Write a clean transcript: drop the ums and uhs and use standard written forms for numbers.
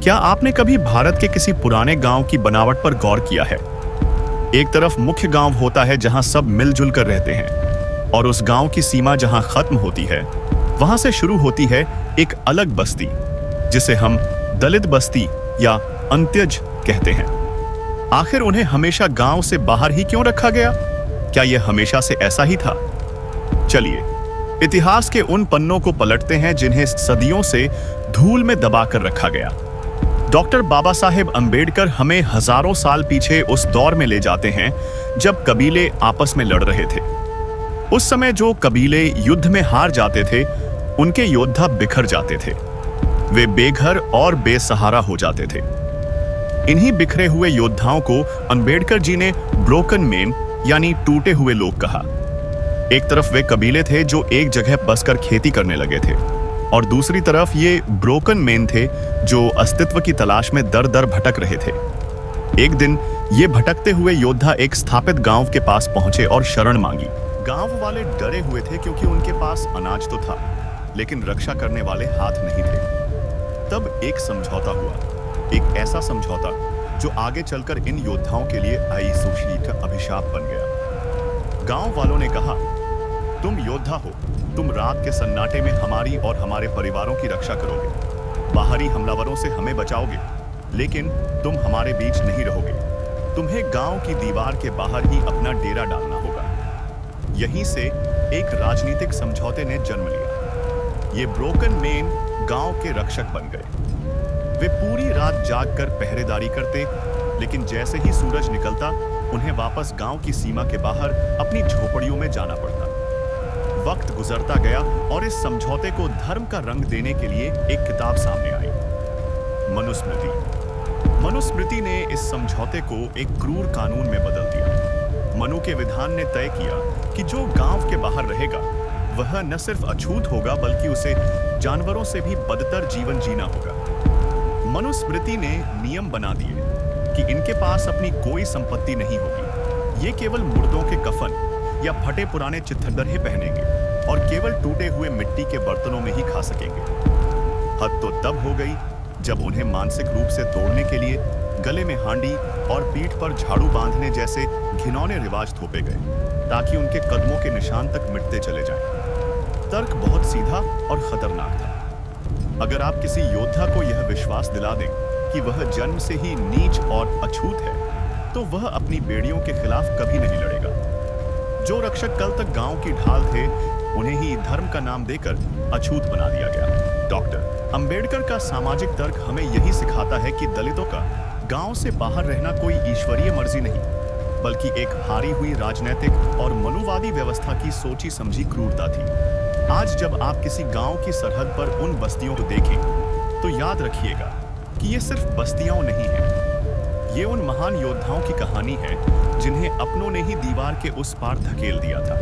क्या आपने कभी भारत के किसी पुराने गांव की बनावट पर गौर किया है? एक तरफ मुख्य गांव होता है जहां सब मिलजुल कर रहते हैं और उस गांव की सीमा जहां खत्म होती है वहां से शुरू होती है एक अलग बस्ती जिसे हम दलित बस्ती या अंत्यज कहते हैं। आखिर उन्हें हमेशा गांव से बाहर ही क्यों रखा गया? क्या यह हमेशा से ऐसा ही था? चलिए इतिहास के उन पन्नों को पलटते हैं जिन्हें सदियों से धूल में दबाकर रखा गया। डॉक्टर बाबा साहेब अंबेडकर हमें हजारों साल पीछे उस दौर में ले जाते हैं जब कबीले आपस में लड़ रहे थे। उस समय जो कबीले युद्ध में हार जाते थे उनके योद्धा बिखर जाते थे, वे बेघर और बेसहारा हो जाते थे। इन्हीं बिखरे हुए योद्धाओं को अंबेडकर जी ने ब्रोकन मैन यानी टूटे हुए लोग कहा। एक तरफ वे कबीले थे जो एक जगह बसकर खेती करने लगे थे और दूसरी तरफ ये ब्रोकन मैन थे जो अस्तित्व की तलाश में दर दर भटक रहे थे। एक दिन ये भटकते हुए योद्धा एक स्थापित गांव के पास पहुंचे और शरण मांगी। गांव वाले डरे हुए थे क्योंकि उनके पास अनाज तो था लेकिन रक्षा करने वाले हाथ नहीं थे। तब एक समझौता हुआ, एक ऐसा समझौता जो आगे चलकर इन योद्धाओं के लिए आईसूशीट अभिशाप बन गया। गांव वालों ने कहा, तुम योद्धा हो, तुम रात के सन्नाटे में हमारी और हमारे परिवारों की रक्षा करोगे, बाहरी हमलावरों से हमें बचाओगे, लेकिन तुम हमारे बीच नहीं रहोगे। तुम्हें गांव की दीवार के बाहर ही अपना डेरा डालना होगा। यहीं से एक राजनीतिक समझौते ने जन्म लिया। ये ब्रोकन मैन गांव के रक्षक बन गए। वे पूरी रात जागकर पहरेदारी करते, लेकिन जैसे ही सूरज निकलता उन्हें वापस गांव की सीमा के बाहर अपनी झोपड़ियों में जाना पड़ता। वक्त गुजरता गया और इस समझौते को धर्म का रंग देने के लिए एक किताब सामने आई, मनुस्मृति। मनुस्मृति ने इस समझौते को एक क्रूर कानून में बदल दिया। मनु के विधान ने तय किया कि जो गांव के बाहर रहेगा वह न सिर्फ अछूत होगा बल्कि उसे जानवरों से भी बदतर जीवन जीना होगा। मनुस्मृति ने नियम बना दिए कि इनके पास अपनी कोई संपत्ति नहीं होगी। ये केवल मुर्दों के कफन या फटे पुराने चित्थरदर्हे पहनेंगे और केवल टूटे हुए मिट्टी के बर्तनों में ही खा सकेंगे। हद तो तब हो गई जब उन्हें मानसिक रूप से तोड़ने के लिए गले में हांडी और पीठ पर झाड़ू बांधने जैसे घिनौने रिवाज थोपे गए ताकि उनके कदमों के निशान तक मिटते चले जाएं। तर्क बहुत सीधा और खतरनाक था। अगर आप किसी योद्धा को यह विश्वास दिला दें कि वह जन्म से ही नीच और अछूत है तो वह अपनी बेड़ियों के खिलाफ कभी नहीं लड़ेगा। जो रक्षक कल तक गांव की ढाल थे उन्हें ही धर्म का नाम देकर अछूत बना दिया गया। डॉक्टर अंबेडकर का सामाजिक तर्क हमें यही सिखाता है कि दलितों का गांव से बाहर रहना कोई ईश्वरीय मर्जी नहीं बल्कि एक हारी हुई राजनीतिक और मनुवादी व्यवस्था की सोची समझी क्रूरता थी। आज जब आप किसी गांव की सरहद पर उन बस्तियों को देखें तो याद रखिएगा कि ये सिर्फ बस्तियां नहीं हैं, ये उन महान योद्धाओं की कहानी है जिन्हें अपनों ने ही दीवार के उस पार धकेल दिया था।